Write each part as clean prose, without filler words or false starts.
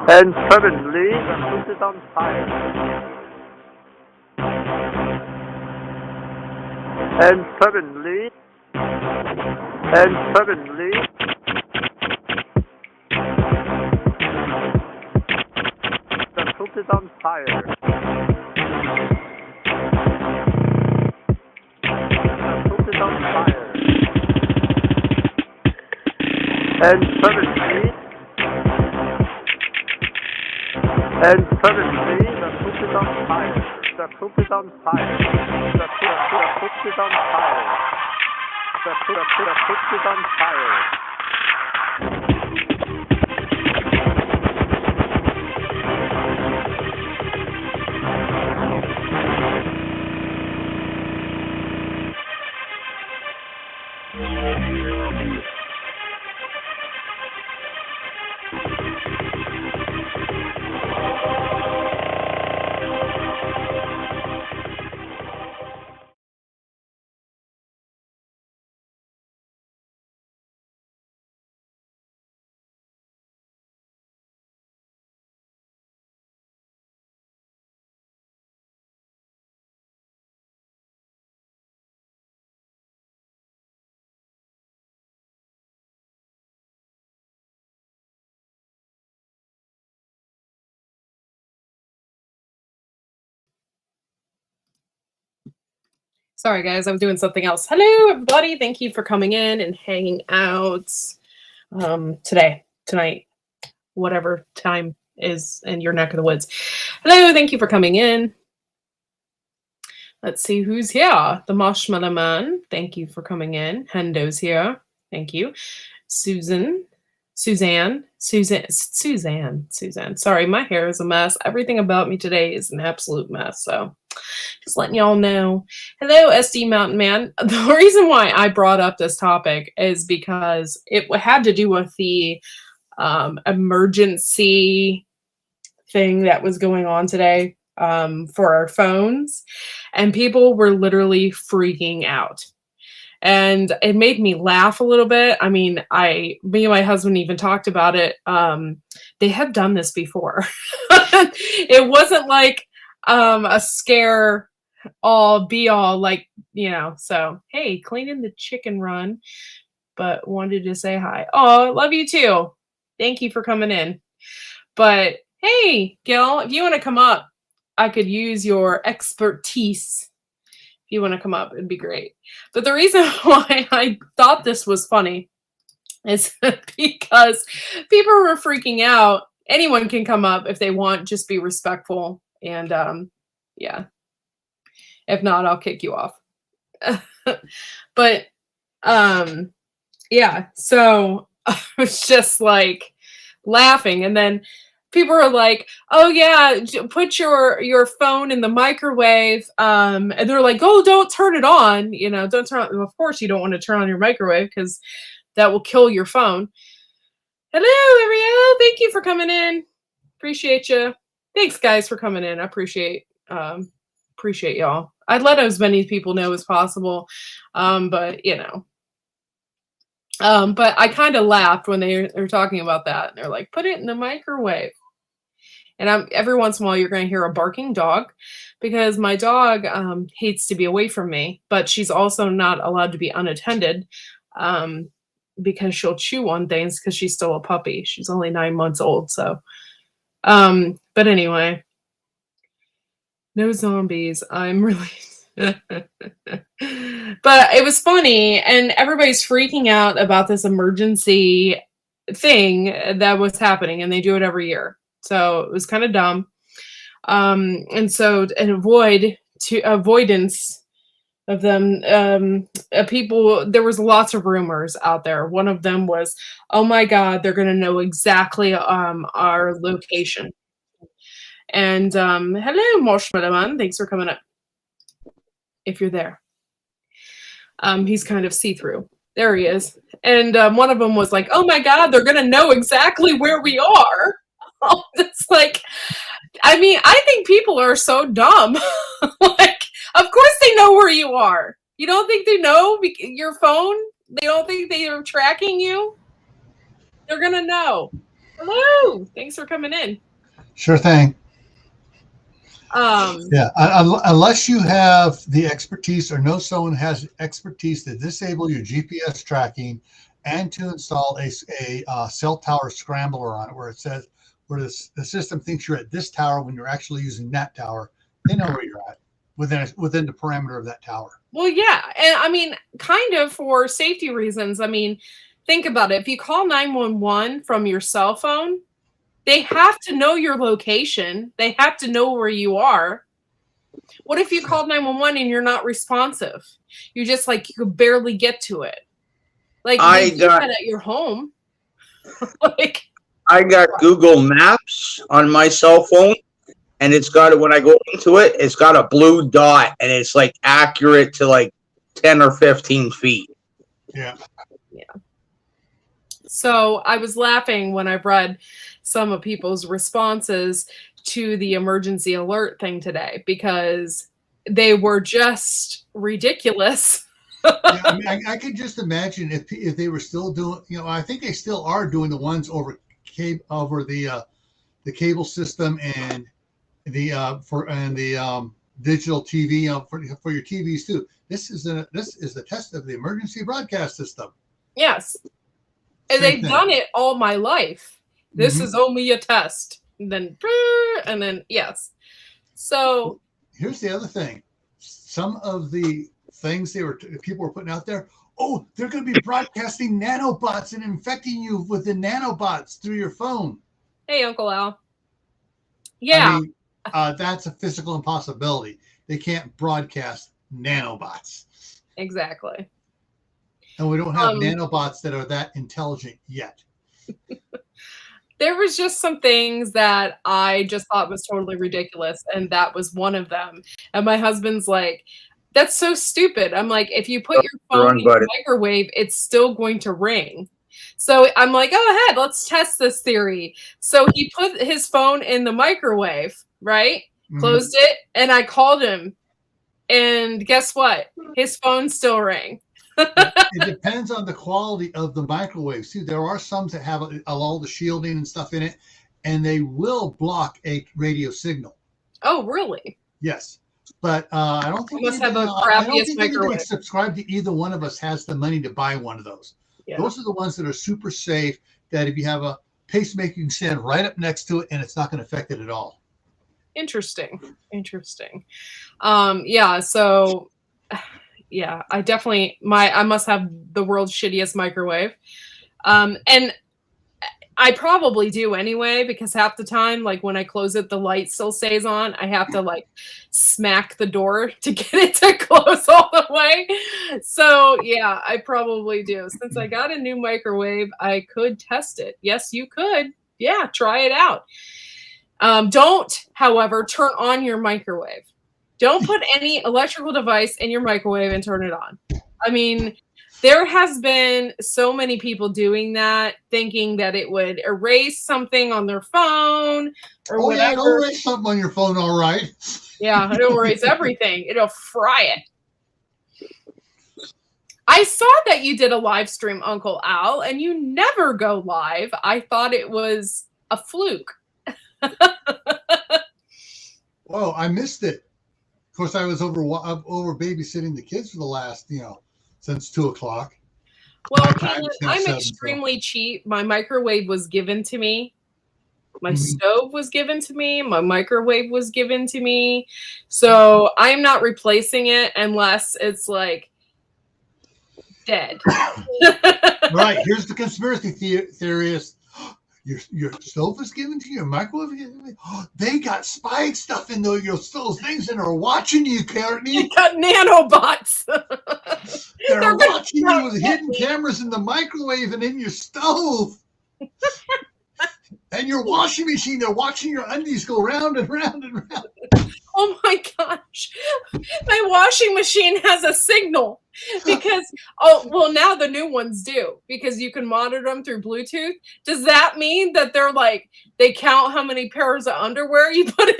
And suddenly the house is on fire. And suddenly, and suddenly, the house is on fire. The house is on fire. And suddenly, the house is on fire. The house is on fire. The house is on fire. The house is on fire. Sorry, guys, I'm doing something else. Hello, everybody. Thank you for coming in and hanging out today, tonight, whatever time is in your neck of the woods. Hello, thank you for coming in. Let's see who's here. The Marshmallow Man, thank you for coming in. Hendo's here. Thank you. Suzanne. Sorry, my hair is a mess. Everything about me today is an absolute mess. So just letting y'all know. Hello, SD Mountain Man. The reason why I brought up this topic is because it had to do with the emergency thing that was going on today for our phones, and people were literally freaking out. And it made me laugh a little bit. I mean, me and my husband even talked about it. They have done this before. It wasn't like a scare all be all, like, so hey, cleaning the chicken run, but wanted to say hi. Oh, love you too. Thank you for coming in. But hey, Gil, if you want to come up, I could use your expertise. If you want to come up, it'd be great. But the reason why I thought this was funny is because people were freaking out. Anyone can come up if they want, just be respectful. And yeah. If not, I'll kick you off. But yeah, so I was just like laughing, and then people are like, oh yeah, put your phone in the microwave, and they're like, oh, don't turn it on, don't turn on. Of course you don't want to turn on your microwave because that will kill your phone. Hello, Ariel, thank you for coming in. Appreciate you. Thanks, guys, for coming in. I appreciate y'all. I'd let as many people know as possible, but but I kind of laughed when they were talking about that. They're like, put it in the microwave. And every once in a while, you're going to hear a barking dog, because my dog hates to be away from me, but she's also not allowed to be unattended because she'll chew on things because she's still a puppy. She's only 9 months old. So, but anyway, no zombies. I'm really... But it was funny, and everybody's freaking out about this emergency thing that was happening, and they do it every year. So it was kind of dumb. And so avoidance of them, people, there was lots of rumors out there. One of them was, oh my God, they're going to know exactly our location. And hello, Marshmallow Man. Thanks for coming up. If you're there. He's kind of see-through. There he is. And one of them was like, oh my God, they're going to know exactly where we are. It's like, I mean, I think people are so dumb. Like, of course they know where you are. You don't think they know your phone? They don't think they are tracking you? They're going to know. Hello. Thanks for coming in. Sure thing. Um, Yeah, unless you have the expertise or know someone has expertise to disable your GPS tracking and to install a cell tower scrambler on it, where it says where the system thinks you're at this tower when you're actually using that tower. They know where you're at within the parameter of that tower. well, yeah. And I mean, kind of for safety reasons. I mean, think about it. If you call 911 from your cell phone, they have to know your location. They have to know where you are. What if you called 911 and you're not responsive? You just like you could barely get to it. Like I they do got that at your home. Like I got Google Maps on my cell phone, and it's got it when I go into it. It's got a blue dot, and it's like accurate to like 10 or 15 feet. Yeah. Yeah. So I was laughing when I read some of people's responses to the emergency alert thing today because they were just ridiculous. Yeah, I mean, I could just imagine if they were still doing, I think they still are doing the ones over the cable system and the digital TV for your TVs too. This is the test of the emergency broadcast system. Yes. And they've done it all my life. This is only a test. And then yes. So here's the other thing. Some of the things people were putting out there. Oh, they're going to be broadcasting nanobots and infecting you with the nanobots through your phone. Hey, Uncle Al. Yeah. I mean, that's a physical impossibility. They can't broadcast nanobots. Exactly. And we don't have nanobots that are that intelligent yet. There was just some things that I just thought was totally ridiculous, and that was one of them. And my husband's like, that's so stupid. I'm like, if you put your phone in the microwave, it's still going to ring. So I'm like, go ahead, let's test this theory. So he put his phone in the microwave, right? Closed it, and I called him. And guess what? His phone still rang. It depends on the quality of the microwave. See, there are some that have all the shielding and stuff in it, and they will block a radio signal. Oh, really? Yes. But I don't think microwave. Subscribe to either one of us has the money to buy one of those. Yeah. Those are the ones that are super safe, that if you have a pacemaker, you can stand right up next to it and it's not going to affect it at all. Interesting. Yeah, so yeah, I must have the world's shittiest microwave. And I probably do anyway, because half the time, like when I close it, the light still stays on. I have to like smack the door to get it to close all the way. So yeah, I probably do. Since I got a new microwave, I could test it. Yes, you could. Yeah, try it out. Don't, however, turn on your microwave. Don't put any electrical device in your microwave and turn it on. I mean, there has been so many people doing that, thinking that it would erase something on their phone or whatever. Yeah, it'll erase something on your phone, all right. Yeah, it'll erase everything. It'll fry it. I saw that you did a live stream, Uncle Al, and you never go live. I thought it was a fluke. Whoa, I missed it. Of course, I was over babysitting the kids for the last, since 2:00. Well, I'm extremely cheap. My microwave was given to me. My stove was given to me. My microwave was given to me. So I'm not replacing it unless it's like dead. Right. Here's the conspiracy theorist. Your stove is given to you, your microwave is given to you. They got spy stuff in those things and are watching you, Courtney. You got nanobots. They're watching you with hidden cameras in the microwave and in your stove. And your washing machine, they're watching your undies go round and round and round. Oh my gosh. My washing machine has a signal because, now the new ones do, because you can monitor them through Bluetooth. Does that mean that they're like, they count how many pairs of underwear you put in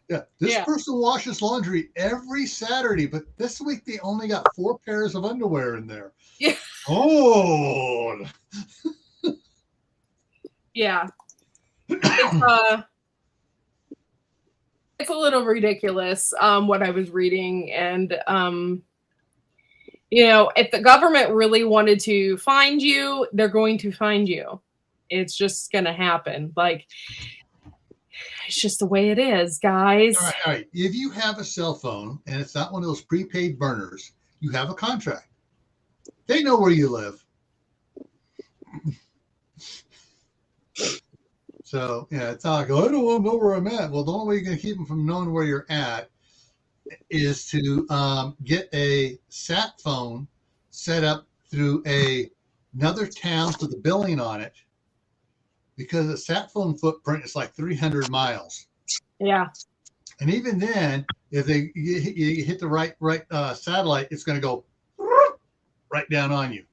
there? Yeah, this Yeah. person washes laundry every Saturday, but this week they only got 4 pairs of underwear in there. Yeah. Oh, Yeah. It's a little ridiculous, what I was reading. And, if the government really wanted to find you, they're going to find you. It's just going to happen. Like, it's just the way it is, guys. all right. If you have a cell phone and it's not one of those prepaid burners, you have a contract. They know where you live. So, yeah, it's not like, I don't want to know where I'm at. Well, the only way you're going to keep them from knowing where you're at is to get a sat phone set up through another town with a billing on it, because a sat phone footprint is like 300 miles. Yeah. And even then, if you hit the right satellite, it's going to go right down on you.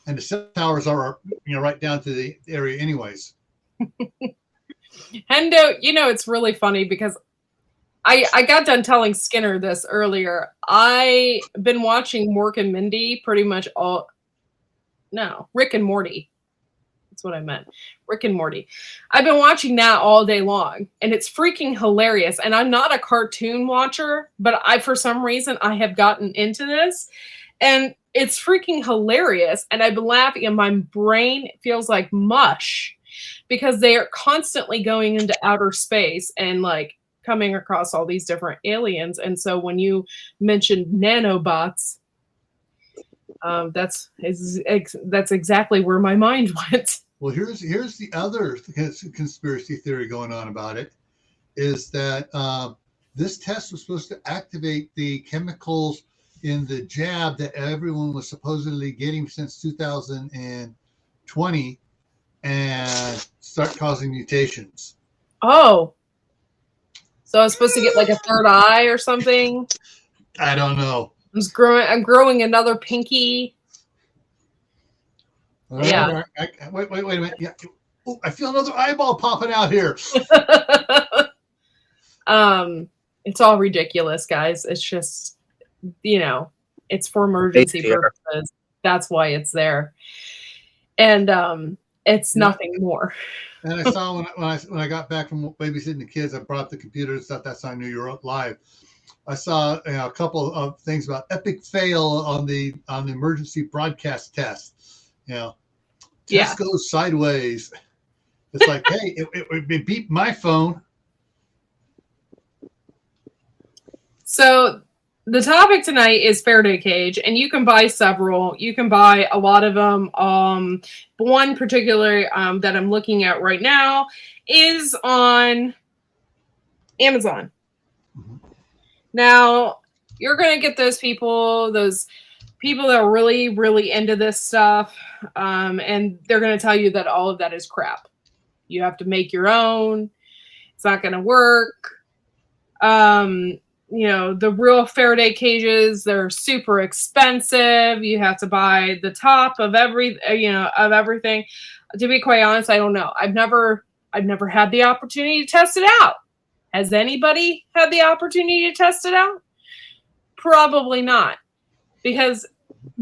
And the cell towers are right down to the area anyways. And it's really funny because I got done telling Skinner this earlier. I've been watching Mork and Mindy pretty much Rick and Morty. That's what I meant. Rick and Morty. I've been watching that all day long, and it's freaking hilarious. And I'm not a cartoon watcher, but for some reason, I have gotten into this, and it's freaking hilarious. And I've been laughing, and my brain feels like mush because they are constantly going into outer space and like coming across all these different aliens. And so when you mentioned nanobots, that's exactly where my mind went. Well, here's the other conspiracy theory going on about it, is that this test was supposed to activate the chemicals in the jab that everyone was supposedly getting since 2020 and start causing mutations. Oh. So I was supposed to get like a third eye or something? I don't know. I'm growing another pinky. Yeah. Wait a minute. Yeah. Ooh, I feel another eyeball popping out here. It's all ridiculous, guys. It's just, it's for emergency purposes. That's why it's there. And it's nothing more. And I saw when I got back from babysitting the kids, I brought the computer and stuff. That's how I knew you were live. I saw a couple of things about epic fail on the emergency broadcast test. Test goes sideways. It's like, hey, it beeped my phone. So the topic tonight is Faraday cage, and you can buy several. You can buy a lot of them. One particular that I'm looking at right now is on Amazon. Mm-hmm. Now, you're going to get those people that are really, really into this stuff, and they're going to tell you that all of that is crap. You have to make your own. It's not going to work. The real Faraday cages, they're super expensive. You have to buy the top of everything. To be quite honest, I don't know. I've never had the opportunity to test it out. Has anybody had the opportunity to test it out? Probably not. Because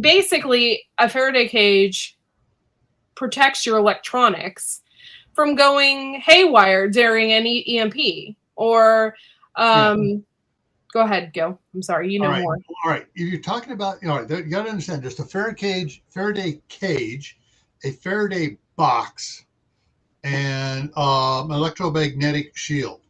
basically a Faraday cage protects your electronics from going haywire during an EMP or Go ahead, Gil. I'm sorry. You know more. All right. If you're talking about, you got to understand, there's a Faraday cage, a Faraday box, and electromagnetic shield.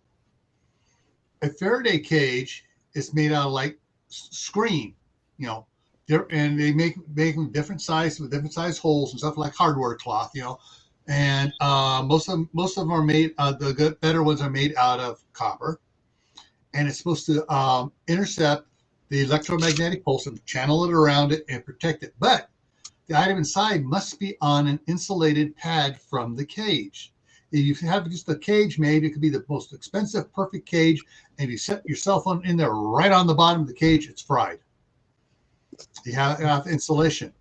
A Faraday cage is made out of like screen, and they make them different size with different size holes and stuff, like hardware cloth, and most of them are made. The better ones are made out of copper. And it's supposed to intercept the electromagnetic pulse and channel it around it and protect it. But the item inside must be on an insulated pad from the cage. If you have just the cage made, it could be the most expensive, perfect cage. And if you set your cell phone in there right on the bottom of the cage, it's fried. You have insulation.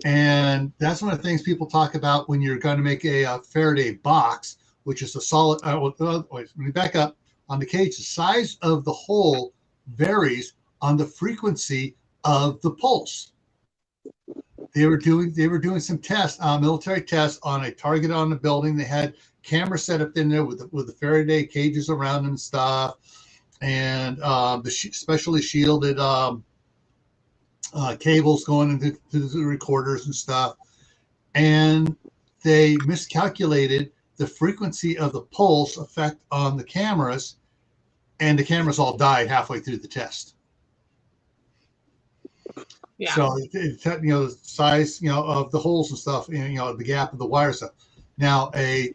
And that's one of the things people talk about when you're going to make a Faraday box, which is a solid. Let me back up. on the cage. The size of the hole varies on the frequency of the pulse. They were doing some tests, military tests on a target on the building. They had cameras set up in there with the Faraday cages around them and stuff, and the specially shielded cables going into the recorders and stuff. And they miscalculated the frequency of the pulse effect on the cameras, and the cameras all died halfway through the test. Yeah. So the size of the holes and stuff, and the gap of the wire stuff. Now a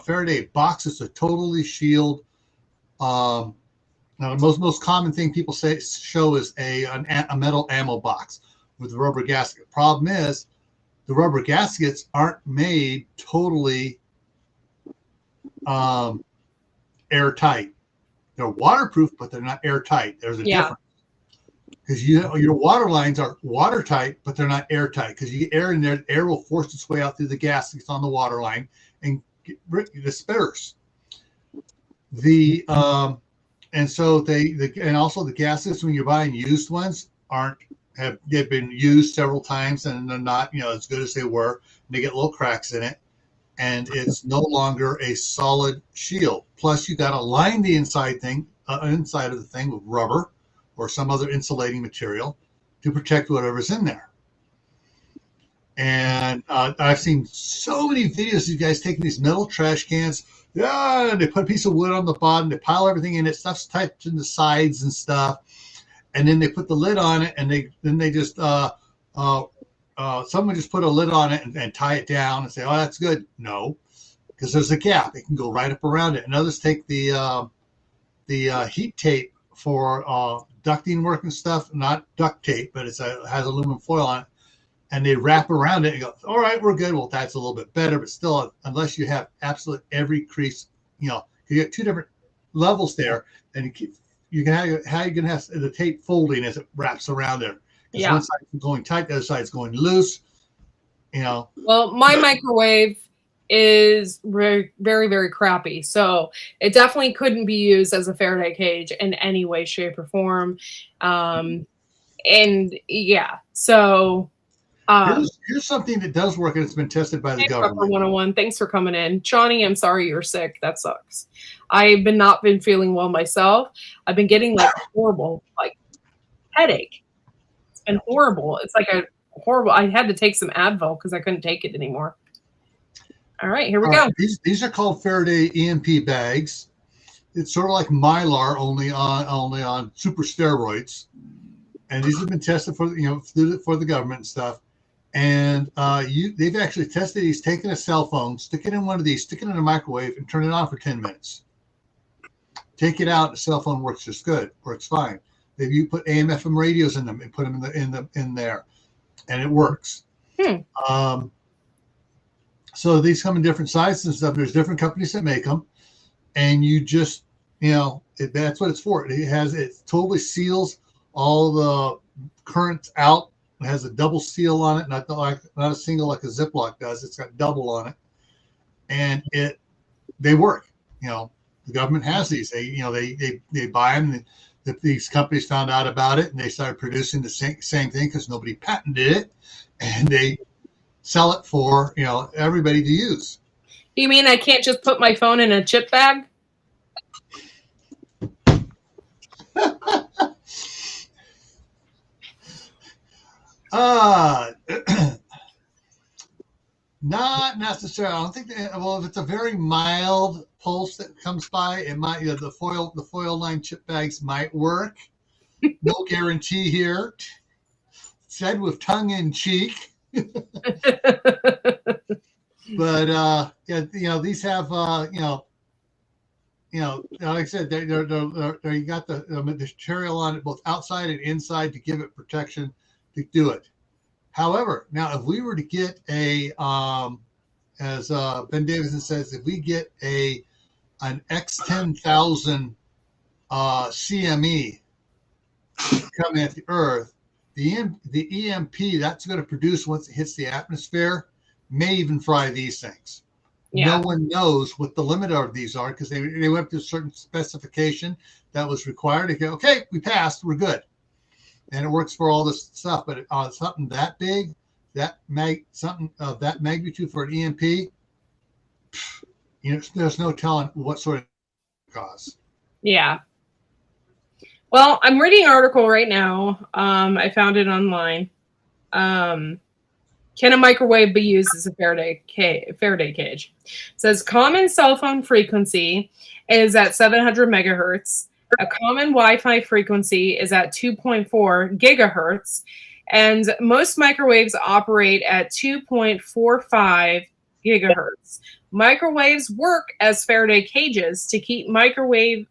Faraday box is a totally shield. Now the most common thing people show is a metal ammo box with a rubber gasket. Problem is, the rubber gaskets aren't made totally airtight. They're waterproof, but they're not airtight. There's a difference. Because your water lines are watertight, but they're not airtight. Because you get air in there, the air will force its way out through the gaskets on the water line and disperse. And so and also the gaskets when you're buying used ones they've been used several times and they're not as good as they were. And they get little cracks in it, and it's no longer a solid shield. Plus, you got to line the inside of the thing with rubber or some other insulating material to protect whatever's in there. And I've seen so many videos of you guys taking these metal trash cans. Yeah, they put a piece of wood on the bottom, they pile everything in it, stuff's typed in the sides and stuff, and then they put the lid on it, and they just someone just put a lid on it and tie it down and say, oh, that's good. No, because there's a gap. It can go right up around it. And others take the heat tape for ducting work and stuff, not duct tape, but it has aluminum foil on it, and they wrap around it and go, all right, we're good. Well, that's a little bit better, but still, unless you have absolute every crease, you get two different levels there, and you can have how you can have the tape folding as it wraps around there. Because one side is going tight, the other side is going loose. Well, my microwave is very, very, very crappy, so it definitely couldn't be used as a Faraday cage in any way, shape, or form. And yeah, so here's something that does work, and it's been tested by the government. 101. Thanks for coming in, Johnny. I'm sorry you're sick. That sucks. I've not been feeling well myself. I've been getting horrible headache. It's been horrible. It's like a horrible. I had to take some Advil because I couldn't take it anymore. All right, here we go. These are called Faraday EMP bags. It's sort of like Mylar, only on super steroids. And these have been tested for the government and stuff. And they've actually tested these, taken a cell phone, stick it in one of these, stick it in a microwave, and turn it on for 10 minutes. Take it out, the cell phone works just good, works fine. Maybe you put AM/FM radios in them and put them in there, and it works. So these come in different sizes and stuff. There's different companies that make them, and you just that's what it's for. It totally seals all the currents out. It has a double seal on it, not a single like a Ziploc does. It's got double on it, and they work. The government has these. They buy them. These companies found out about it, and they started producing the same thing because nobody patented it, and they sell it for everybody to use. You mean I can't just put my phone in a chip bag? Not necessarily. I don't think if it's a very mild pulse that comes by, it might. The foil lined chip bags might work. No guarantee here. Said with tongue in cheek. But these have like I said, they you got the material on it both outside and inside to give it protection to do it. However, now if we were to get as Ben Davidson says, if we get an X10,000 CME coming at the Earth, the EMP that's going to produce once it hits the atmosphere may even fry these things. No one knows what the limit of these are because they went to a certain specification that was required. They go, okay, we passed, we're good. And it works for all this stuff. But something that big, something of that magnitude for an EMP, there's no telling what sort of cause. Yeah. Well, I'm reading an article right now. I found it online. Can a microwave be used as a Faraday cage? It says common cell phone frequency is at 700 megahertz. A common Wi-Fi frequency is at 2.4 gigahertz. And most microwaves operate at 2.45 gigahertz. Microwaves work as Faraday cages to keep microwaves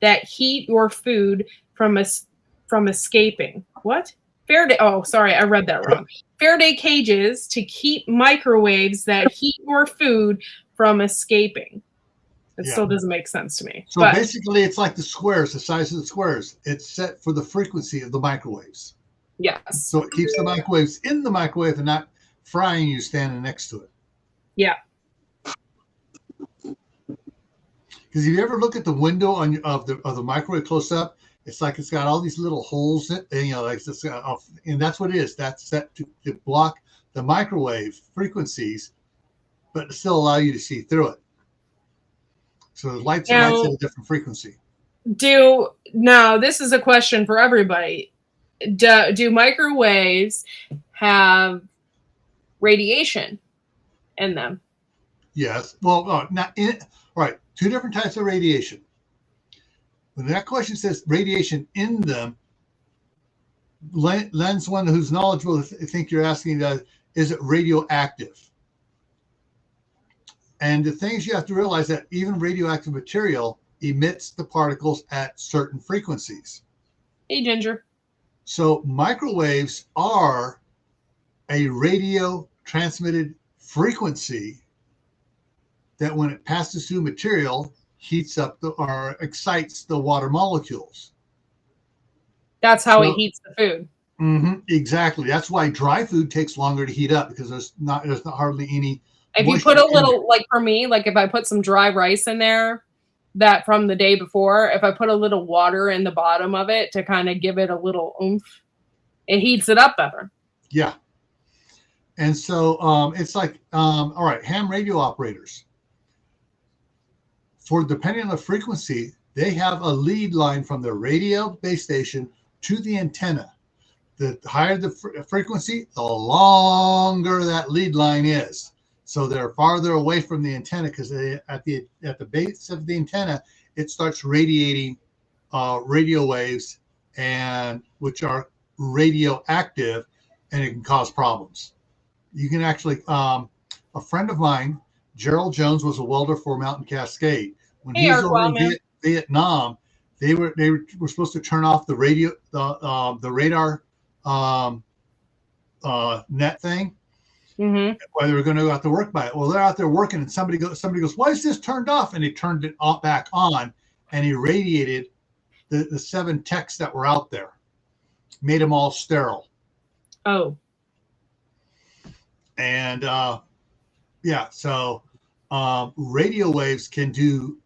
that heat your food from escaping. What? Faraday. Oh, sorry, I read that wrong. Faraday cages to keep microwaves that heat your food from escaping. It still doesn't make sense to me. So basically, it's like the squares, the size of the squares. It's set for the frequency of the microwaves. Yes. So it keeps the microwaves in the microwave and not frying you standing next to it. Yeah. Because if you ever look at the window of the microwave close up, it's like it's got all these little holes in it, like this, and that's what it is. That's set to block the microwave frequencies, but still allow you to see through it. So the lights at a different frequency. Now, this is a question for everybody. Do microwaves have radiation in them? Yes. Well, not in. All right. Two different types of radiation. When that question says radiation in them, Len's one who's knowledgeable. I think you're asking that, is it radioactive? And the things you have to realize that even radioactive material emits the particles at certain frequencies. Hey, Ginger. So microwaves are a radio transmitted frequency that when it passes through material, heats up or excites the water molecules. That's how it heats the food. Mm-hmm, exactly. That's why dry food takes longer to heat up because there's not hardly any. If you put a little, like for me, like if I put some dry rice in there that from the day before, if I put a little water in the bottom of it to kind of give it a little oomph, it heats it up better. Yeah. And so it's like, all right, ham radio operators. For depending on the frequency, they have a lead line from the radio base station to the antenna. The higher the frequency, the longer that lead line is. So they're farther away from the antenna because at the base of the antenna, it starts radiating radio waves, and which are radioactive, and it can cause problems. You can actually, a friend of mine, Gerald Jones, was a welder for Mountain Cascade. When he was over in Vietnam, they were supposed to turn off the radio, the radar net thing. Mm-hmm. While they were going to go out to work by it. Well, they're out there working, and somebody goes, why is this turned off? And he turned it back on, and he irradiated the 7 techs that were out there, made them all sterile. Oh. And so radio waves you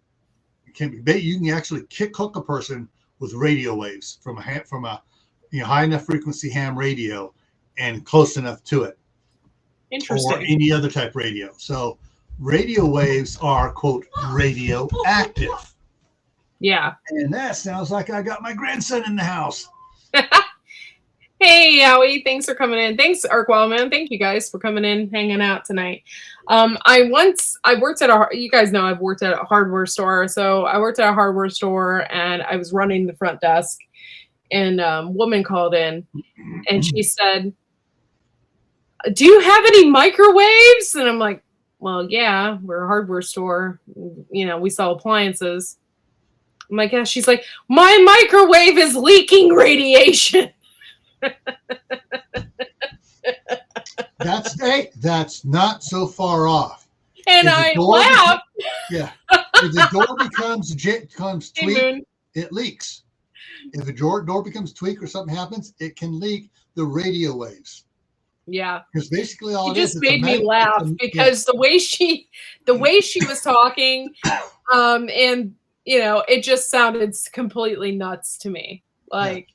can actually hook a person with radio waves from a high enough frequency ham radio and close enough to it. Interesting. Or any other type radio. So radio waves are, quote, radioactive. Yeah. And that sounds like I got my grandson in the house. Hey, Howie, thanks for coming in. Thanks, Arkwell, man. Thank you guys for coming in, hanging out tonight. I worked at you guys know I've worked at a hardware store. So I worked at a hardware store and I was running the front desk, and a woman called in and she said, do you have any microwaves? And I'm like, well, yeah, we're a hardware store. We sell appliances. I'm like, yeah. She's like, my microwave is leaking radiation. That's not so far off. And I laughed. Yeah. If the door becomes tweaked, it leaks. If the door becomes tweaked or something happens, it can leak the radio waves. Yeah. Because basically all It it is, just it's a made me mag- laugh it's a- because the way she was talking, and you know, it just sounded completely nuts to me. Like,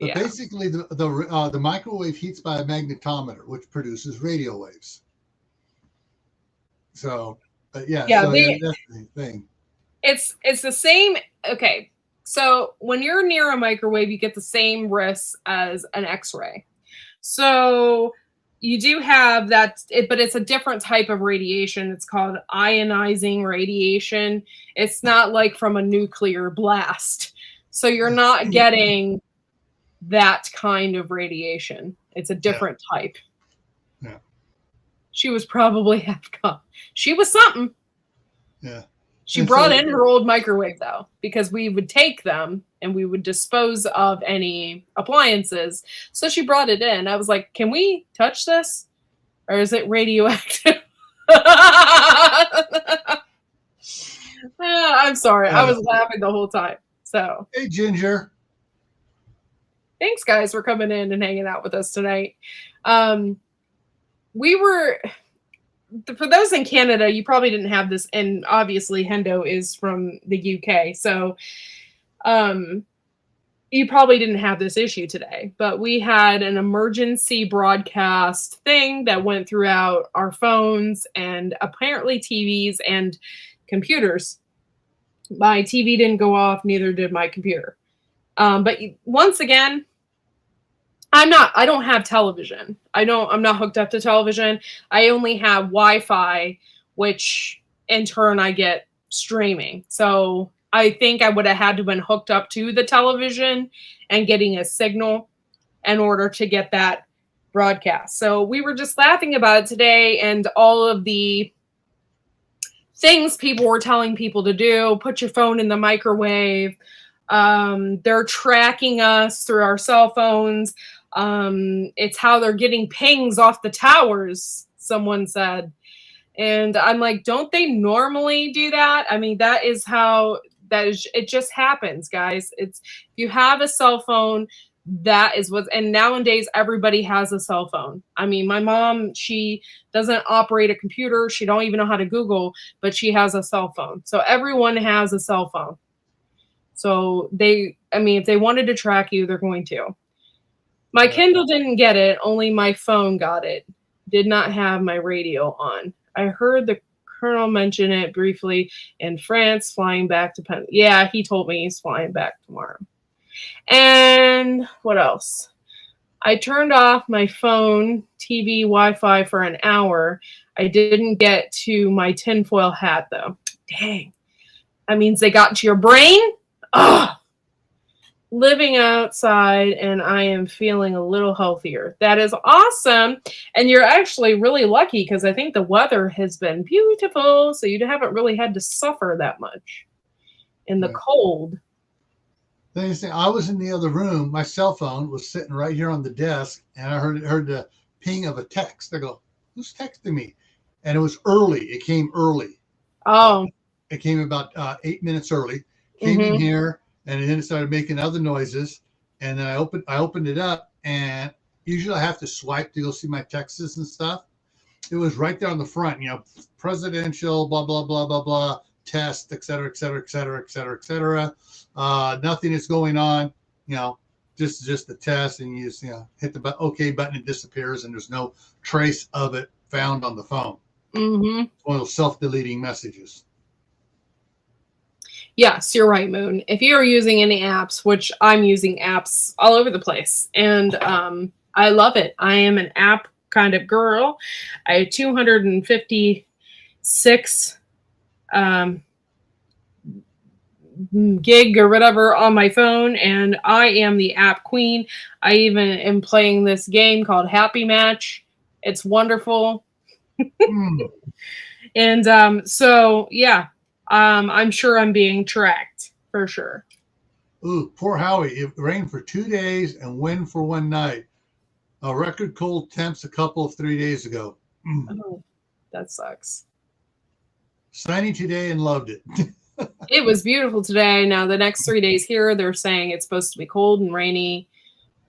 But yeah. basically, the microwave heats by a magnetometer, which produces radio waves. So, Yeah, so that's the thing. It's the same. Okay, so when you're near a microwave, you get the same risks as an X-ray. So you do have that, but it's a different type of radiation. It's called ionizing radiation. It's not like from a nuclear blast. So you're not getting that kind of radiation. It's a different type. Yeah. She was probably half gone. She was something. Yeah. She brought in her old microwave, though, because we would take them and we would dispose of any appliances. So she brought it in. I was like, can we touch this? Or is it radioactive? I'm sorry. I was laughing the whole time. So, hey, Ginger. Thanks, guys, for coming in and hanging out with us tonight. We were... For those in Canada, you probably didn't have this, and obviously Hendo is from the UK, so you probably didn't have this issue today, but we had an emergency broadcast thing that went throughout our phones and apparently TVs and computers. My TV didn't go off, neither did my computer. But once again, I don't have television. I'm not hooked up to television. I only have Wi-Fi, which in turn I get streaming. So I think I would have had to been hooked up to the television and getting a signal in order to get that broadcast. So we were just laughing about it today and all of the things people were telling people to do. Put your phone in the microwave. They're tracking us through our cell phones. It's how they're getting pings off the towers, someone said. And I'm like, don't they normally do that? I mean, it just happens, guys. If you have a cell phone, that is what, and nowadays everybody has a cell phone. I mean, my mom, she doesn't operate a computer. She don't even know how to Google, but she has a cell phone. So everyone has a cell phone. So if they wanted to track you, they're going to. My Kindle didn't get it. Only my phone got it. Did not have my radio on. I heard the Colonel mention it briefly in France, flying back to Penn. Yeah, he told me he's flying back tomorrow. And what else? I turned off my phone, TV, Wi-Fi for an hour. I didn't get to my tinfoil hat, though. Dang. That means they got to your brain? Ugh. Living outside, and I am feeling a little healthier. That is awesome. And you're actually really lucky because I think the weather has been beautiful, so you haven't really had to suffer that much in the cold. I was in the other room. My cell phone was sitting right here on the desk, and I heard the ping of a text. I go, who's texting me? And it was early. It came early. Oh. It came about 8 minutes early. Came in here. And then it started making other noises. And then I opened it up, and usually I have to swipe to go see my texts and stuff. It was right there on the front, presidential, blah, blah, blah, blah, blah, test, et cetera, et cetera, et cetera, et cetera, et cetera. Nothing is going on, just the test. And you just, hit the OK button, it disappears, and there's no trace of it found on the phone. Mm-hmm. It's one of those self-deleting messages. Yes, you're right, Moon. If you're using any apps, which I'm using apps all over the place, and I love it. I am an app kind of girl. I have 256 gig or whatever on my phone, and I am the app queen. I even am playing this game called Happy Match. It's wonderful. And so, yeah. I'm sure I'm being tracked for sure. Ooh, poor Howie. It rained for 2 days and wind for one night. A record cold temps a couple of 3 days ago. Oh, that sucks. Sunny today and loved it. It was beautiful today. Now the next 3 days here, they're saying it's supposed to be cold and rainy.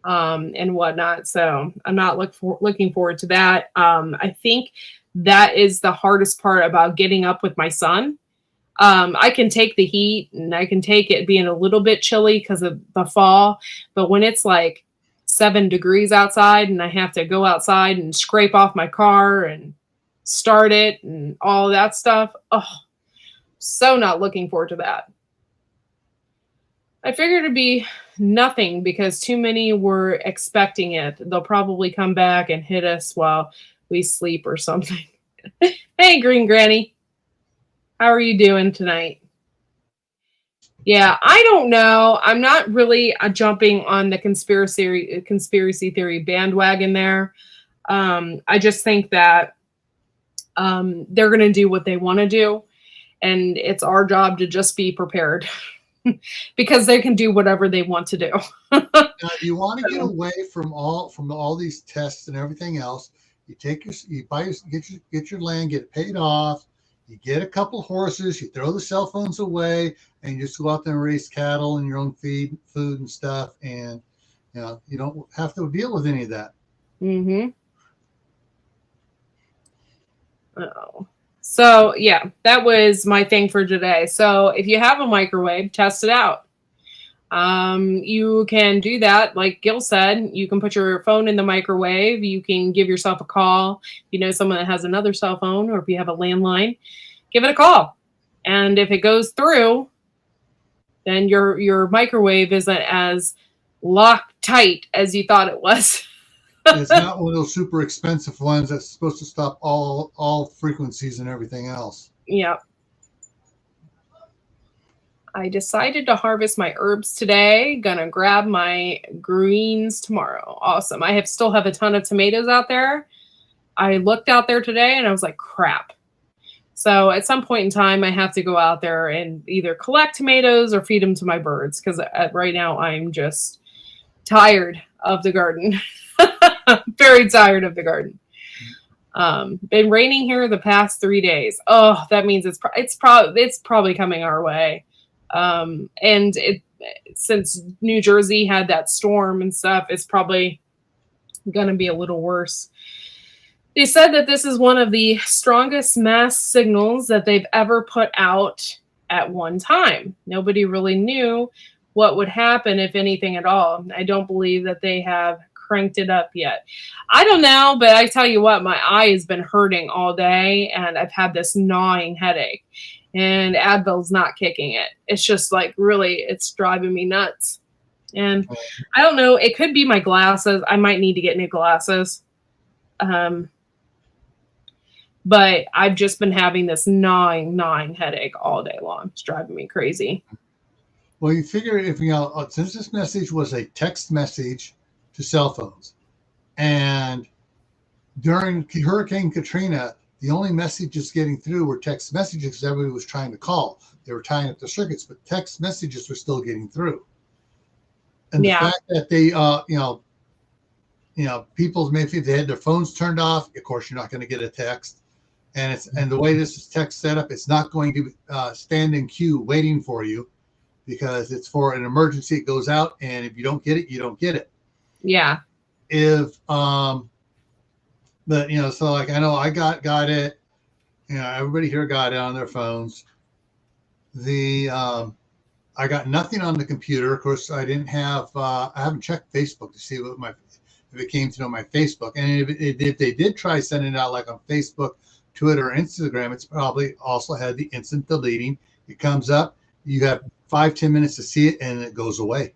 and whatnot. So I'm not looking forward to that. I think that is the hardest part about getting up with my son. I can take the heat and I can take it being a little bit chilly because of the fall. But when it's like 7 degrees outside and I have to go outside and scrape off my car and start it and all that stuff, oh, so not looking forward to that. I figured it'd be nothing because too many were expecting it. They'll probably come back and hit us while we sleep or something. Hey, Green Granny. How are you doing tonight? Yeah, I don't know. I'm not really jumping on the conspiracy theory bandwagon there. I just think that they're going to do what they want to do, and it's our job to just be prepared because they can do whatever they want to do. Now, if you want to get away from all these tests and everything else, get your land, get it paid off. You get a couple horses, you throw the cell phones away, and you just go out there and raise cattle and your own food and stuff, and you don't have to deal with any of that. Mm-hmm. Oh. So yeah, that was my thing for today. So if you have a microwave, test it out. You can do that, like Gil said. You can put your phone in the microwave. You can give yourself a call. You know, someone that has another cell phone, or if you have a landline, give it a call. And if it goes through, then your microwave isn't as locked tight as you thought it was. It's not one of those super expensive ones that's supposed to stop all frequencies and everything else. Yep. I decided to harvest my herbs today. Gonna grab my greens tomorrow. Awesome. I still have a ton of tomatoes out there. I looked out there today and I was like, crap. So at some point in time, I have to go out there and either collect tomatoes or feed them to my birds because right now I'm just tired of the garden. Very tired of the garden. Been raining here the past 3 days. Oh, that means it's probably coming our way. And since New Jersey had that storm and stuff, it's probably gonna be a little worse. They said that this is one of the strongest mass signals that they've ever put out at one time. Nobody really knew what would happen, if anything at all. I don't believe that they have cranked it up yet. I don't know, but I tell you what, my eye has been hurting all day and I've had this gnawing headache. And Advil's not kicking it. It's just like really, it's driving me nuts. And I don't know, it could be my glasses. I might need to get new glasses. But I've just been having this gnawing headache all day long. It's driving me crazy. Well, you figure if, since this message was a text message to cell phones, and during Hurricane Katrina, the only messages getting through were text messages because everybody was trying to call. They were tying up the circuits, but text messages were still getting through. And the fact that they, people maybe if they had their phones turned off, of course, you're not going to get a text. And the way this is text set up, it's not going to stand in queue waiting for you because it's for an emergency. It goes out, and if you don't get it, you don't get it. Yeah. But so like I know I got it. Everybody here got it on their phones. I got nothing on the computer. Of course, I didn't have. I haven't checked Facebook to see if it came through my Facebook. And if they did try sending it out like on Facebook, Twitter, or Instagram, it's probably also had the instant deleting. It comes up. You have 5-10 minutes to see it, and it goes away.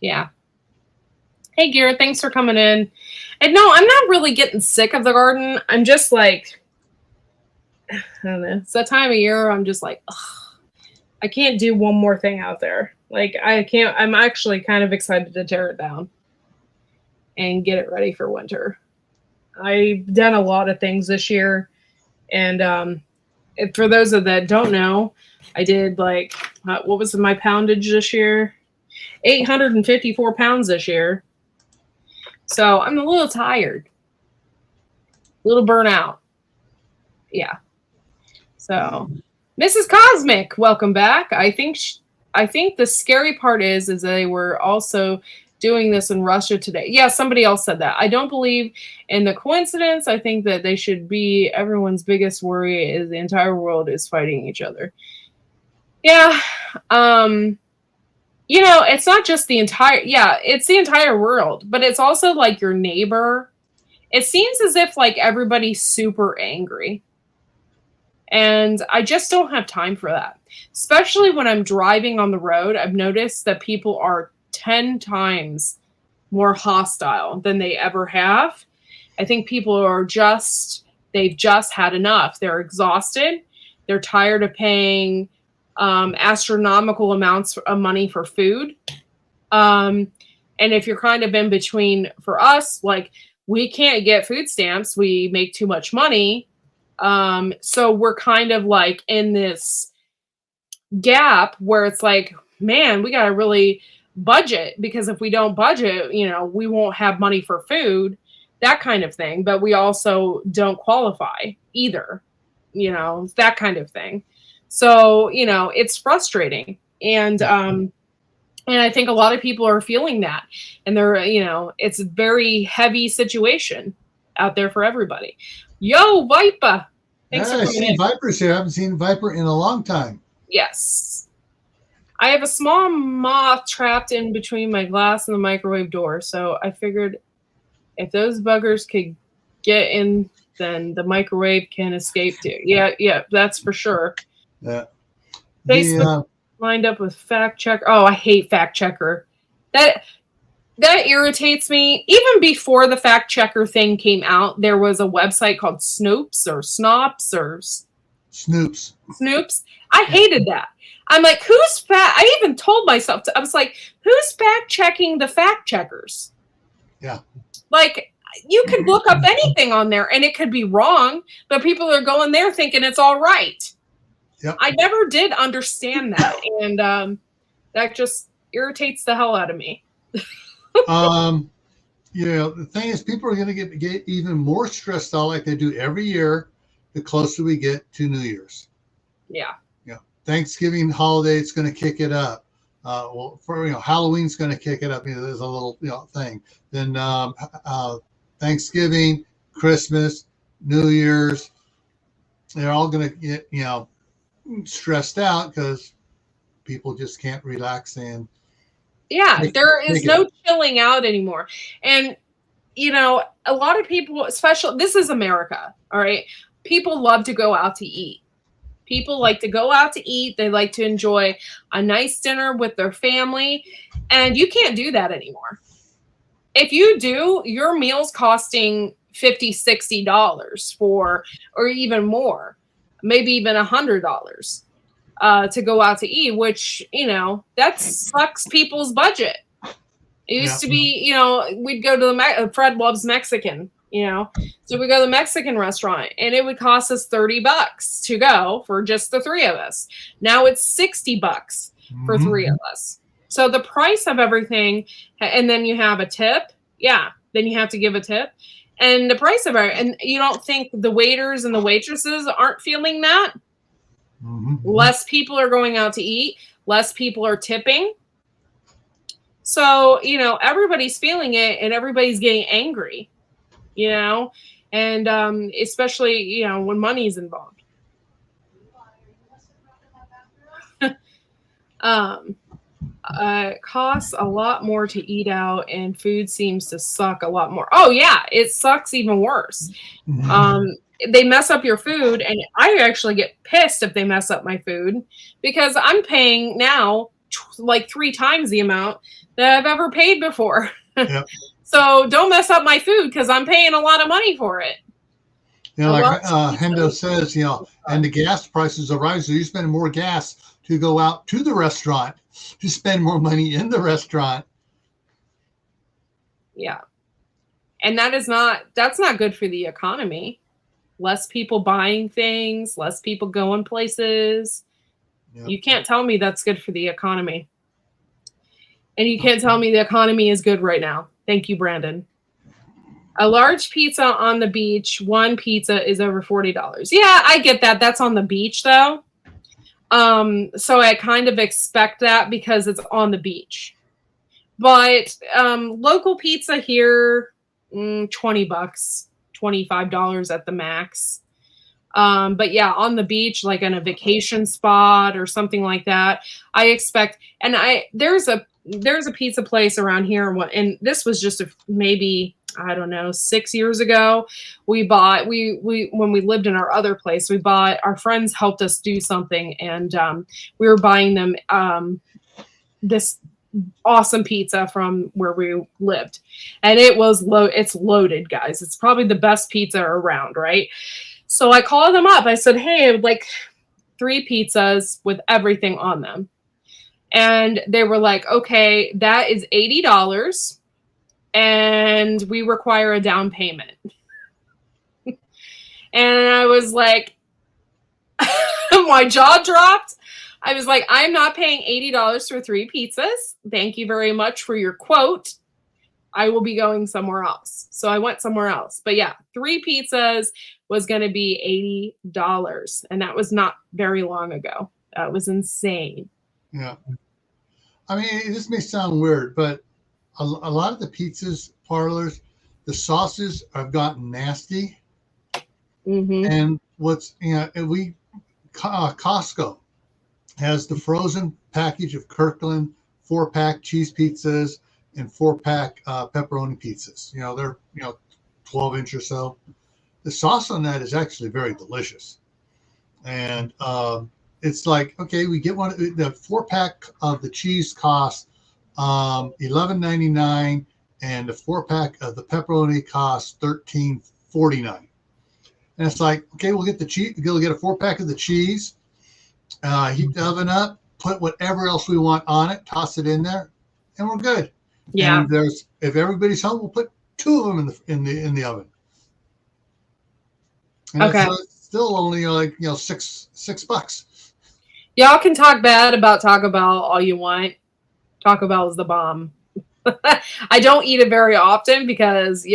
Yeah. Hey, Garrett, thanks for coming in. And no, I'm not really getting sick of the garden. I'm just like, I don't know. It's that time of year. I'm just like, ugh, I can't do one more thing out there. Like, I can't. I'm actually kind of excited to tear it down and get it ready for winter. I've done a lot of things this year. And for those that don't know, I did like, what was my poundage this year? 854 pounds this year. So I'm a little tired, a little burnout. Yeah. So Mrs. Cosmic, welcome back. I think the scary part is they were also doing this in Russia today. Yeah, somebody else said that. I don't believe in the coincidence. I think that they should be everyone's biggest worry is the entire world is fighting each other. Yeah. It's not just it's the entire world, but it's also like your neighbor. It seems as if like everybody's super angry. And I just don't have time for that. Especially when I'm driving on the road, I've noticed that people are 10 times more hostile than they ever have. I think people they've just had enough. They're exhausted. They're tired of paying astronomical amounts of money for food. And if you're kind of in between, for us, like we can't get food stamps. We make too much money. So we're kind of like in this gap where it's like, man, we got to really budget, because if we don't budget, we won't have money for food, that kind of thing. But we also don't qualify either, that kind of thing. So, it's frustrating. And I think a lot of people are feeling that, and they're, it's a very heavy situation out there for everybody. Yo, Viper. Thanks for I've coming seen in. Vipers here. I haven't seen Viper in a long time. Yes. I have a small moth trapped in between my glass and the microwave door. So I figured if those buggers could get in, then the microwave can escape too. Yeah, that's for sure. Yeah. Facebook lined up with fact checker. Oh, I hate fact checker. That irritates me. Even before the fact checker thing came out, there was a website called Snopes or Snops or Snoops. I hated that. I'm like, I even told myself, I was like, who's fact checking the fact checkers? Yeah. Like, you could look up anything on there and it could be wrong, but people are going there thinking it's all right. Yep. I never did understand that. And that just irritates the hell out of me. The thing is, people are going to get even more stressed out like they do every year the closer we get to New Year's. Yeah. Thanksgiving holiday, it's going to kick it up. Halloween's going to kick it up. There's a little thing. Then Thanksgiving, Christmas, New Year's, they're all going to get stressed out because people just can't relax and. Yeah, there is no chilling out anymore. And a lot of people, especially, this is America, all right? People love to go out to eat. People like to go out to eat. They like to enjoy a nice dinner with their family. And you can't do that anymore. If you do, your meal's costing $50, $60 or even more, maybe even $100 to go out to eat, which, that sucks people's budget. It used to be, we'd go to Fred Loves Mexican. So we go to the Mexican restaurant and it would cost us $30 to go for just the three of us. Now it's $60 for three of us. So the price of everything, and then you have a tip. Yeah. Then you have to give a tip, and the price of it. And you don't think the waiters and the waitresses aren't feeling that? Less people are going out to eat. Less people are tipping. So, everybody's feeling it and everybody's getting angry. And especially, when money's involved. It costs a lot more to eat out, and food seems to suck a lot more. Oh, yeah, it sucks even worse. They mess up your food, and I actually get pissed if they mess up my food, because I'm paying now like 3 times the amount that I've ever paid before. Yep. So don't mess up my food, because I'm paying a lot of money for it. Like Hendo says, and the gas prices are rising. So you spend more gas to go out to the restaurant, to spend more money in the restaurant. Yeah. And that's not good for the economy. Less people buying things, less people going places. Yep. You can't tell me that's good for the economy. And you can't tell me the economy is good right now. Thank you, Brandon. A large pizza on the beach, one pizza is over $40. Yeah, I get that. That's on the beach, though. So I kind of expect that because it's on the beach. But local pizza here, $20, $25 at the max. But yeah, on the beach, like in a vacation spot or something like that, I expect. And there's a pizza place around here, and this was just maybe, I don't know, 6 years ago. We bought when we lived in our other place, our friends helped us do something, and we were buying them this awesome pizza from where we lived, and it's loaded, guys. It's probably the best pizza around, right? So I called them up. I said, hey, I would like 3 pizzas with everything on them. And they were like, okay, that is $80 and we require a down payment. And I was like, my jaw dropped. I was like, I'm not paying $80 for 3 pizzas. Thank you very much for your quote. I will be going somewhere else. So I went somewhere else. But yeah, 3 pizzas was going to be $80. And that was not very long ago. That was insane. Yeah. I mean, this may sound weird, but a lot of the pizzas parlors, the sauces have gotten nasty. Mm-hmm. And Costco has the frozen package of Kirkland 4-pack cheese pizzas and 4-pack pepperoni pizzas. They're 12-inch or so. The sauce on that is actually very delicious, and it's like, okay, we get one. The 4-pack of the cheese costs $11.99, and the 4-pack of the pepperoni costs $13.49. And it's like, okay, we'll get the cheese. We'll get a 4-pack of the cheese. Heat the oven up, put whatever else we want on it, toss it in there, and we're good. Yeah. And if everybody's home, we'll put 2 of them in the oven. And okay. It's still only $6. Y'all can talk bad about Taco Bell all you want. Taco Bell is the bomb. I don't eat it very often because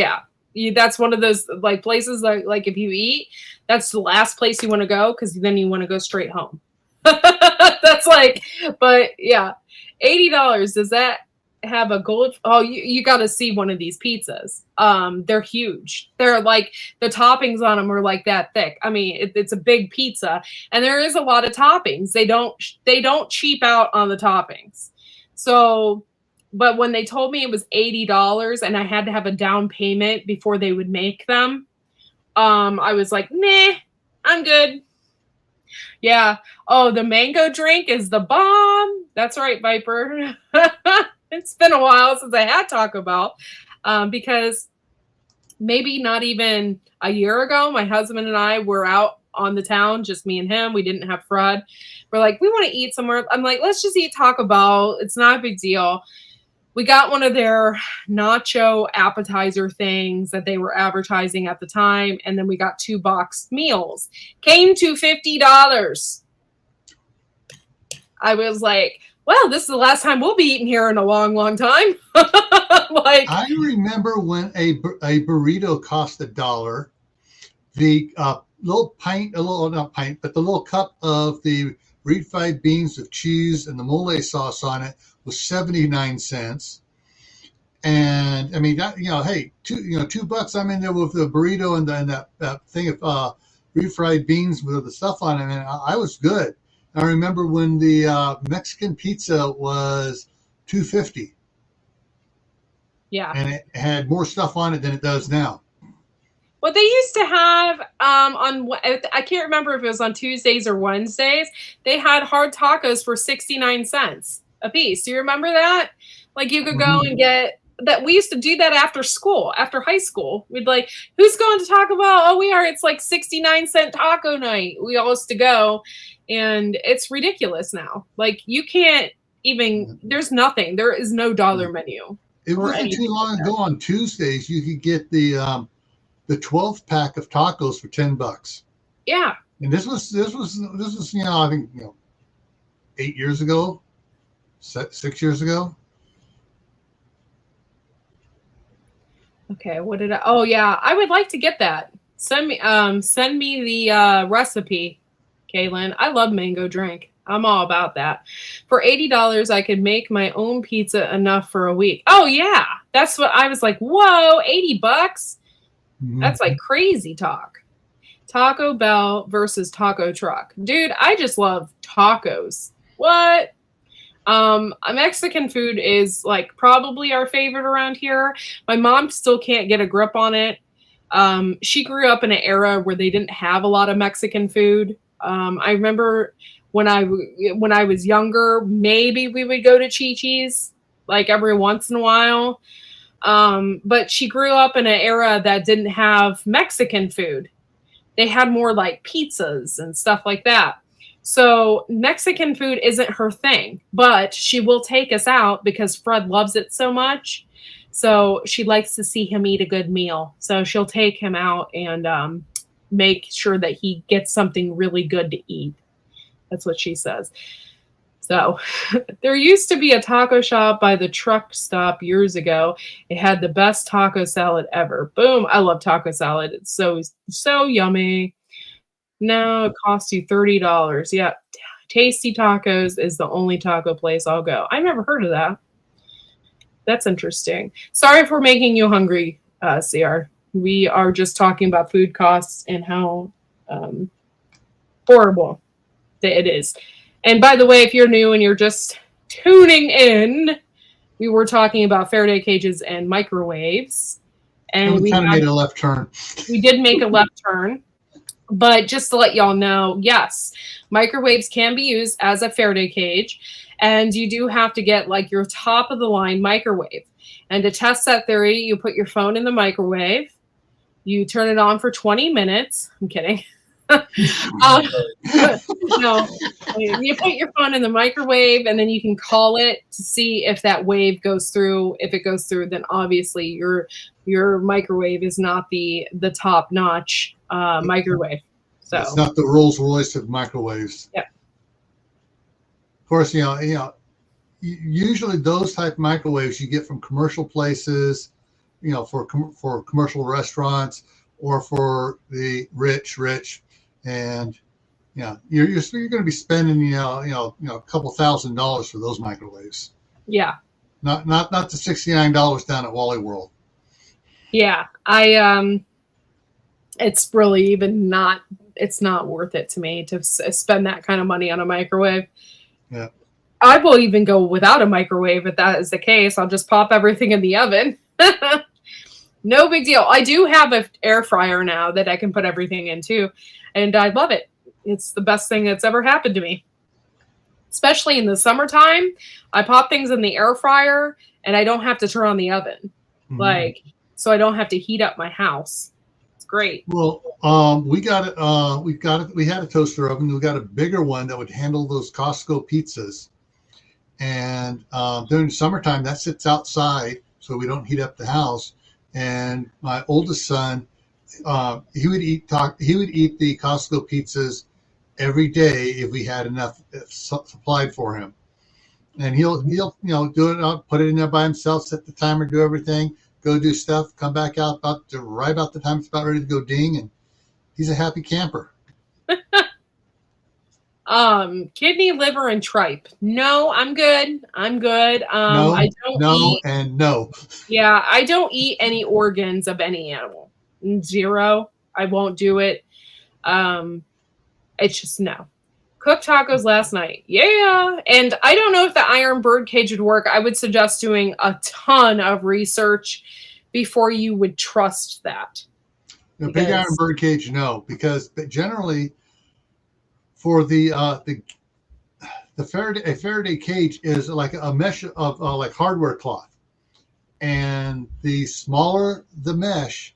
that's one of those like places like if you eat, that's the last place you want to go because then you want to go straight home. That's like, but yeah, $80. Does that have a gold? Oh, you got to see one of these pizzas. They're huge. They're like, the toppings on them are like that thick. I mean, it's a big pizza, and there is a lot of toppings. They don't cheap out on the toppings. So, but when they told me it was $80 and I had to have a down payment before they would make them, I was like, nah, I'm good. Yeah. Oh, the mango drink is the bomb. That's right, Viper. It's been a while since I had Taco Bell, because maybe not even a year ago, my husband and I were out on the town, just me and him. We didn't have Fred. We're like, we want to eat somewhere. I'm like, let's just eat Taco Bell. It's not a big deal. We got one of their nacho appetizer things that they were advertising at the time, and then we got 2 boxed meals. Came to $50. I was like, well, this is the last time we'll be eating here in a long, long time. Like, I remember when a burrito cost $1. The little pint, not pint, but the little cup of the refried beans with cheese and the mole sauce on it was 79 cents. And I mean, that, hey, $2. I'm in there with the burrito and that thing of refried beans with the stuff on it, and I was good. I remember when the Mexican pizza was $2.50. Yeah. And it had more stuff on it than it does now. What they used to have I can't remember if it was on Tuesdays or Wednesdays, they had hard tacos for 69 cents a piece. Do you remember that? Like, you could go and get that. We used to do that after school, after high school. We'd like, who's going to Taco Bell? Oh, we are. It's like 69-cent taco night. We all used to go, and it's ridiculous now. Like, you can't even, there's nothing. There is no dollar menu. It wasn't too long ago on Tuesdays, you could get the 12-pack of tacos for $10. Yeah. And this was I think 8 years ago, 6 years ago. Okay, what did I? Oh yeah, I would like to get that. Send me the recipe, Kaylin. I love mango drink. I'm all about that. For $80, I could make my own pizza enough for a week. Oh yeah, that's what I was like. Whoa, $80? That's like crazy talk. Taco Bell versus Taco Truck. Dude, I just love tacos. What? Mexican food is like probably our favorite around here. My mom still can't get a grip on it. She grew up in an era where they didn't have a lot of Mexican food. I remember when I was younger, maybe we would go to Chi-Chi's like every once in a while. But she grew up in an era that didn't have Mexican food. They had more like pizzas and stuff like that. So Mexican food isn't her thing, but she will take us out because Fred loves it so much. So she likes to see him eat a good meal. So she'll take him out and make sure that he gets something really good to eat. That's what she says. So there used to be a taco shop by the truck stop years ago. It had the best taco salad ever. Boom. I love taco salad. It's so yummy. Now it costs you $30. Yeah. Tasty Tacos is the only taco place I'll go. I never heard of that. That's interesting. Sorry for making you hungry, CR. We are just talking about food costs and how horrible it is. And by the way, if you're new and you're just tuning in, we were talking about Faraday cages and microwaves. And we kind of made a left turn. We did make a left turn. But just to let y'all know, yes, microwaves can be used as a Faraday cage. And you do have to get like your top of the line microwave. And to test that theory, you put your phone in the microwave. You turn it on for 20 minutes. I'm kidding. No, you put your phone in the microwave and then you can call it to see if that wave goes through. If it goes through, then obviously your microwave is not the top notch microwave. So it's not the Rolls Royce of microwaves. Yeah. Of course, usually those type of microwaves you get from commercial places, for commercial restaurants or for the rich. And you're going to be spending a couple $1,000s for those microwaves. Yeah. Not the $69 down at Wally World. Yeah, it's really even not. It's not worth it to me to spend that kind of money on a microwave. Yeah. I will even go without a microwave if that is the case. I'll just pop everything in the oven. No big deal. I do have an air fryer now that I can put everything into, and I love it. It's the best thing that's ever happened to me. Especially in the summertime, I pop things in the air fryer, and I don't have to turn on the oven. Mm-hmm. So I don't have to heat up my house. It's great. Well, we got it. We had a toaster oven. We got a bigger one that would handle those Costco pizzas. And during the summertime, that sits outside, so we don't heat up the house. And my oldest son, he would eat the Costco pizzas every day if we had enough supplied for him. And he'll do it, put it in there by himself, set the timer, do everything, go do stuff, come back out right about the time it's about ready to go ding, and he's a happy camper. Kidney, liver, and tripe. No, I'm good. No, I don't eat, and no. Yeah, I don't eat any organs of any animal. Zero. I won't do it. It's just no. Cooked tacos last night. Yeah. And I don't know if the iron bird cage would work. I would suggest doing a ton of research before you would trust that. The big iron bird cage, no, because generally for the Faraday cage is like a mesh of like hardware cloth. And the smaller the mesh,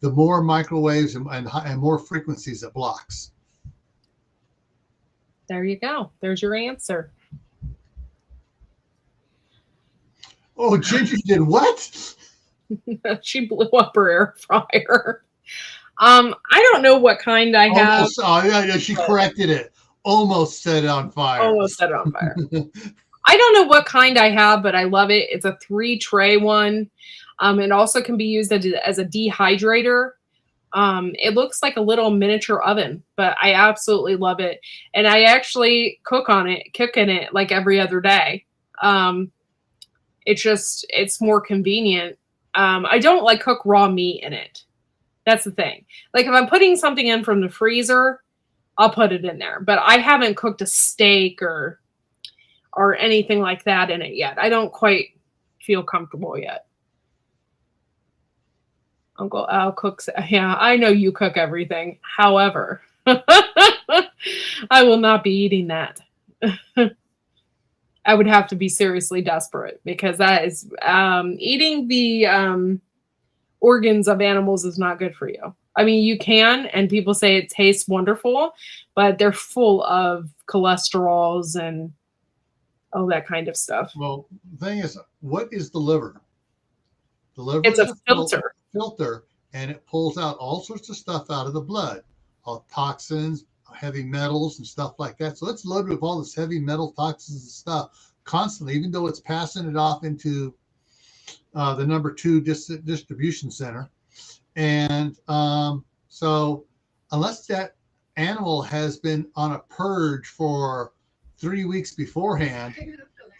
the more microwaves and more frequencies it blocks. There you go. There's your answer. Oh, Ginger did what? She blew up her air fryer. I don't know what kind I have. Yeah, she corrected it. Almost set it on fire. Almost set it on fire. I don't know what kind I have, but I love it. It's a 3-tray one. It also can be used as a dehydrator. It looks like a little miniature oven, but I absolutely love it. And I actually cook in it like every other day. It's more convenient. I don't like cook raw meat in it. That's the thing. Like if I'm putting something in from the freezer, I'll put it in there. But I haven't cooked a steak or anything like that in it yet. I don't quite feel comfortable yet. Uncle Al cooks. Yeah, I know you cook everything. However, I will not be eating that. I would have to be seriously desperate because that is eating the organs of animals is not good for you. I mean, you can, and people say it tastes wonderful, but they're full of cholesterols and all that kind of stuff. Well, the thing is, what is the liver? The liver It's is a filter. And it pulls out all sorts of stuff out of the blood, all toxins, heavy metals, and stuff like that. So it's loaded with all this heavy metal toxins and stuff constantly, even though it's passing it off into the number 2 distribution center. And so unless that animal has been on a purge for 3 weeks beforehand,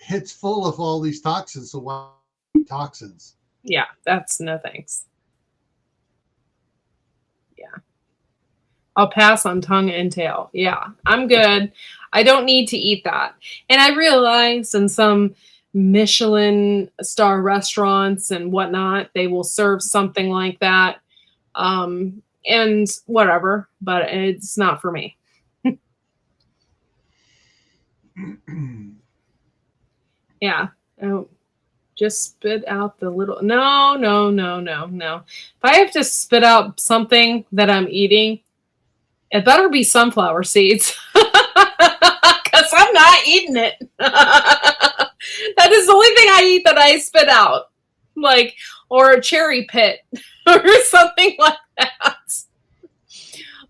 it's full of all these toxins. So why toxins? Yeah, that's no thanks. Yeah. I'll pass on tongue and tail. Yeah, I'm good. I don't need to eat that. And I realized in some Michelin star restaurants and whatnot, they will serve something like that. And whatever, but it's not for me. Yeah. Oh, just spit out the little. No. If I have to spit out something that I'm eating, it better be sunflower seeds. Because I'm not eating it. That is the only thing I eat that I spit out. Like, or a cherry pit or something like that.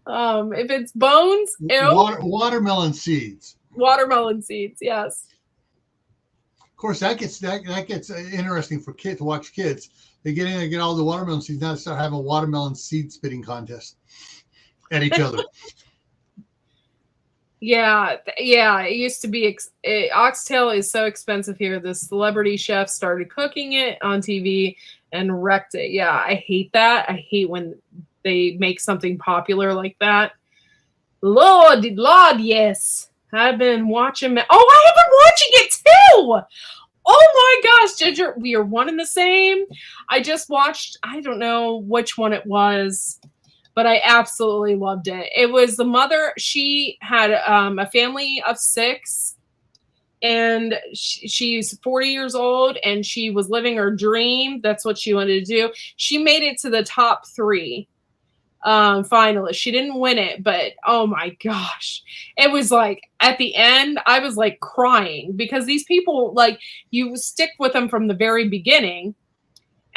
If it's bones, watermelon seeds. Watermelon seeds, yes. Of course, that gets interesting for kids to watch kids. They get in and get all the watermelon seeds. Now they start having a watermelon seed spitting contest at each other. Yeah. It used to be oxtail is so expensive here. The celebrity chef started cooking it on TV and wrecked it. Yeah, I hate that. I hate when they make something popular like that. Lord, yes. I've been watching. I have been watching it too. Oh my gosh, Ginger, we are one and the same. I just watched. I don't know which one it was, but I absolutely loved it. It was the mother. She had a family of 6, and she's 40 years old, and she was living her dream. That's what she wanted to do. She made it to the top 3 finalist. She didn't win it, but oh my gosh, it was like at the end I was like crying because these people, like, you stick with them from the very beginning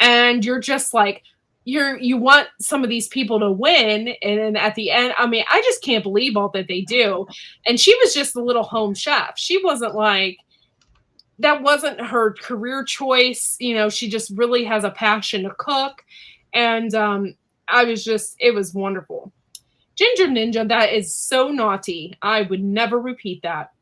and you're just like you want some of these people to win, and then at the end, I mean, I just can't believe all that they do. And she was just a little home chef. She wasn't like, that wasn't her career choice, she just really has a passion to cook. And it was wonderful. Ginger Ninja, that is so naughty. I would never repeat that.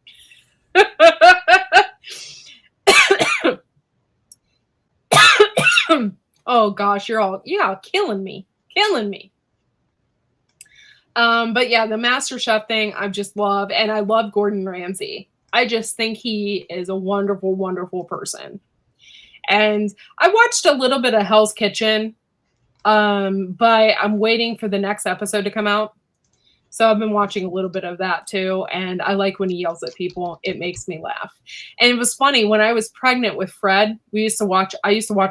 Oh gosh, you're all killing me. But yeah, the Master Chef thing, I just love, and I love Gordon Ramsay. I just think he is a wonderful, wonderful person. And I watched a little bit of Hell's Kitchen. But I'm waiting for the next episode to come out. So I've been watching a little bit of that too. And I like when he yells at people. It makes me laugh. And it was funny, when I was pregnant with Fred, I used to watch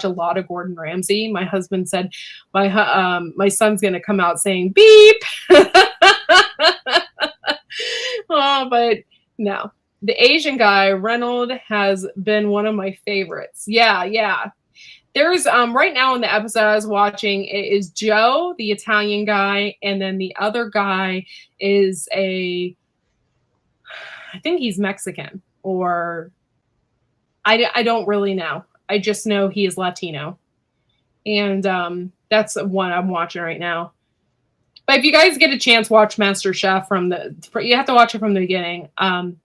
a lot of Gordon Ramsay. My husband said, my son's going to come out saying beep. Oh, but no, the Asian guy, Reynold, has been one of my favorites. Yeah. There's right now in the episode I was watching, it is Joe, the Italian guy, and then the other guy is I think he's Mexican, or I don't really know. I just know he is Latino. And that's one I'm watching right now. But if you guys get a chance, watch MasterChef you have to watch it from the beginning.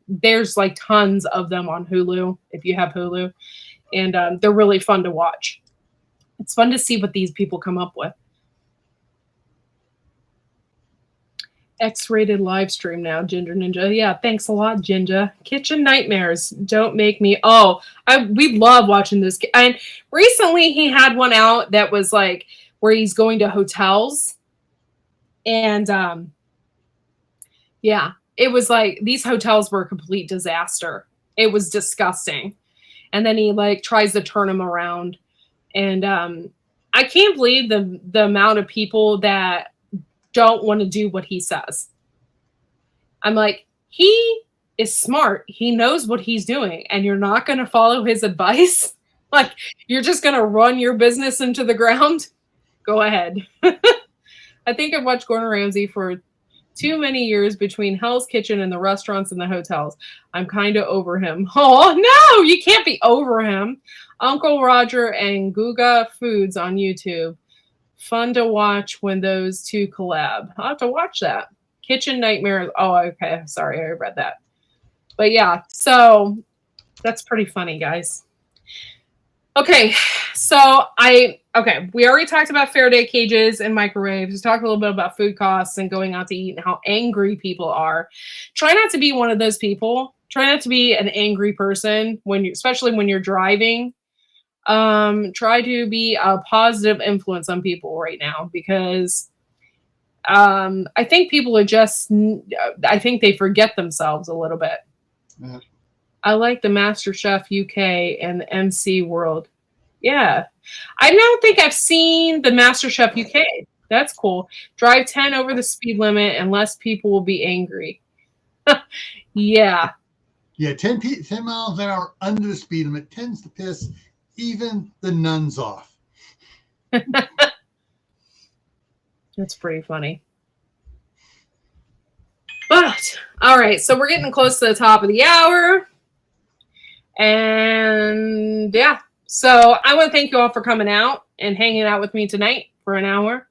There's like tons of them on Hulu if you have Hulu, and they're really fun to watch. It's fun to see what these people come up with. X-rated live stream now, Ginger Ninja. Yeah, thanks a lot, Ginger. Kitchen Nightmares. Don't make me. Oh, we love watching this. And recently he had one out that was like where he's going to hotels. And yeah, it was like these hotels were a complete disaster. It was disgusting. And then he like tries to turn them around. And I can't believe the amount of people that don't want to do what he says. I'm like, he is smart. He knows what he's doing, and you're not going to follow his advice. Like, you're just going to run your business into the ground. Go ahead. I think I've watched Gordon Ramsay for too many years between Hell's Kitchen and the restaurants and the hotels. I'm kind of over him. Oh, no, you can't be over him. Uncle Roger and Guga Foods on YouTube. Fun to watch when those two collab. I'll have to watch that. Kitchen Nightmares. Oh, okay. Sorry, I read that. But yeah, so that's pretty funny, guys. Okay, so we already talked about Faraday cages and microwaves. We talked a little bit about food costs and going out to eat and how angry people are. Try not to be one of those people. Try not to be an angry person especially when you're driving. Try to be a positive influence on people right now because I think people are I think they forget themselves a little bit. Yeah. I like the MasterChef UK and the MC World. Yeah. I don't think I've seen the MasterChef UK. That's cool. Drive 10 over the speed limit and less people will be angry. Yeah. Yeah, 10 miles an hour under the speed limit tends to piss even the nuns off. That's pretty funny. But, all right, so we're getting close to the top of the hour. And, yeah, so I want to thank you all for coming out and hanging out with me tonight for an hour.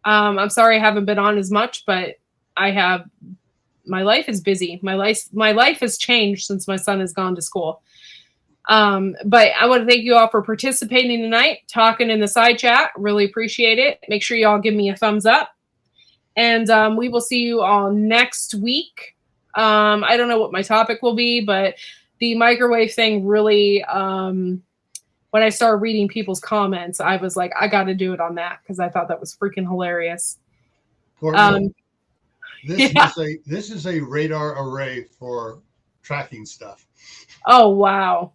I'm sorry I haven't been on as much, but my life is busy. My life has changed since my son has gone to school. But I want to thank you all for participating tonight, talking in the side chat. Really appreciate it. Make sure you all give me a thumbs up. And we will see you all next week. I don't know what my topic will be, but the microwave thing really, when I started reading people's comments, I was like, I got to do it on that because I thought that was freaking hilarious. This is a radar array for tracking stuff. Oh, wow.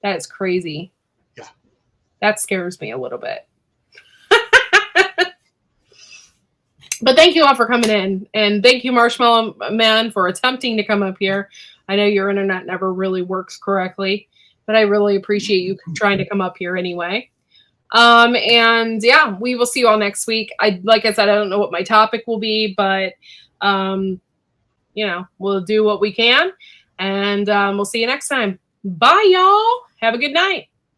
That is crazy. Yeah. That scares me a little bit. But thank you all for coming in. And thank you, Marshmallow Man, for attempting to come up here. I know your internet never really works correctly, but I really appreciate you trying to come up here anyway. And yeah, we will see you all next week. Like I said, I don't know what my topic will be, but we'll do what we can. And we'll see you next time. Bye, y'all. Have a good night.